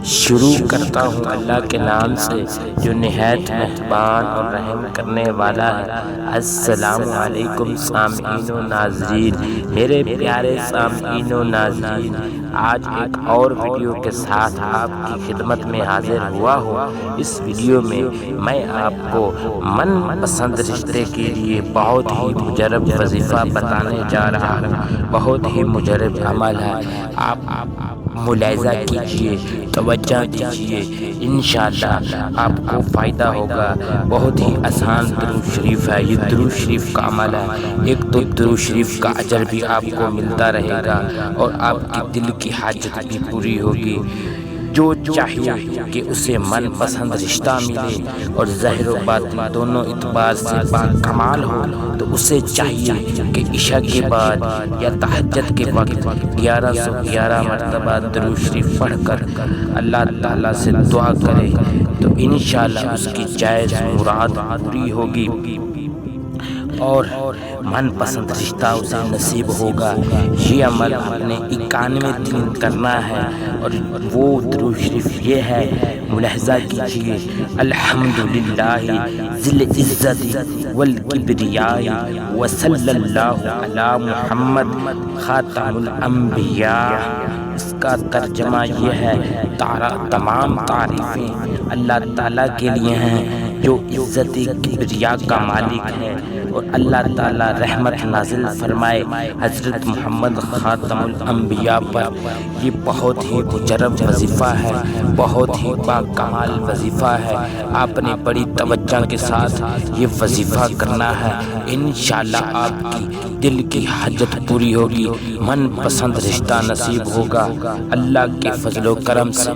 شروع کرتا ہوں اللہ کے نام سے جو نہایت مہربان اور رحم کرنے والا ہے۔ السلام علیکم سامعین و ناظرین، میرے پیارے سامعین و ناظرین، آج ایک اور ویڈیو کے ساتھ آپ کی خدمت میں حاضر ہوا ہوں۔ اس ویڈیو میں میں آپ کو من پسند رشتے کے لیے بہت ہی مجرب وظیفہ بتانے جا رہا ہوں۔ بہت ہی مجرب عمل ہے، آپ ملاحظہ کیجئے، توجہ دیجئے، انشاءاللہ آپ کو فائدہ ہوگا۔ بہت ہی آسان درود شریف ہے، یہ درود شریف کا عمل ہے۔ ایک تو درود شریف کا اجر بھی آپ کو ملتا رہے گا اور آپ کی دل کی حاجت بھی پوری ہوگی۔ جو چاہیے کہ اسے من پسند رشتہ ملے اور ظاہر و باطن دونوں اعتبار سے باکمال ہو، تو اسے چاہیے کہ عشاء کے بعد یا تہجد کے وقت 1111 مرتبہ درود شریف پڑھ کر اللہ تعالیٰ سے دعا کرے، تو انشاءاللہ اس کی جائز مراد پوری ہوگی اور من پسند رشتہ اسے نصیب ہوگا۔ یہ عمل اپنے 91 دن کرنا ہے اور وہ درود شریف یہ ہے، ملاحظہ کیجئے: الحمدللہ ذی العزت والکبریاء وصلی اللہ علی محمد خاتم الانبیاء۔ اس کا ترجمہ یہ ہے: تمام تعریفیں اللہ تعالیٰ کے لیے ہیں جو عزت کبریا کا مالک ہے، اور اللہ تعالیٰ رحمت نازل فرمائے حضرت محمد خاتم الانبیاء پر۔ یہ بہت ہی مجرب وظیفہ ہے، بہت ہی باکمال وظیفہ ہے۔ آپ نے بڑی توجہ کے ساتھ یہ وظیفہ کرنا ہے، انشاءاللہ آپ کی دل کی حاجت پوری ہوگی، من پسند رشتہ نصیب ہوگا اللہ کے فضل و کرم سے۔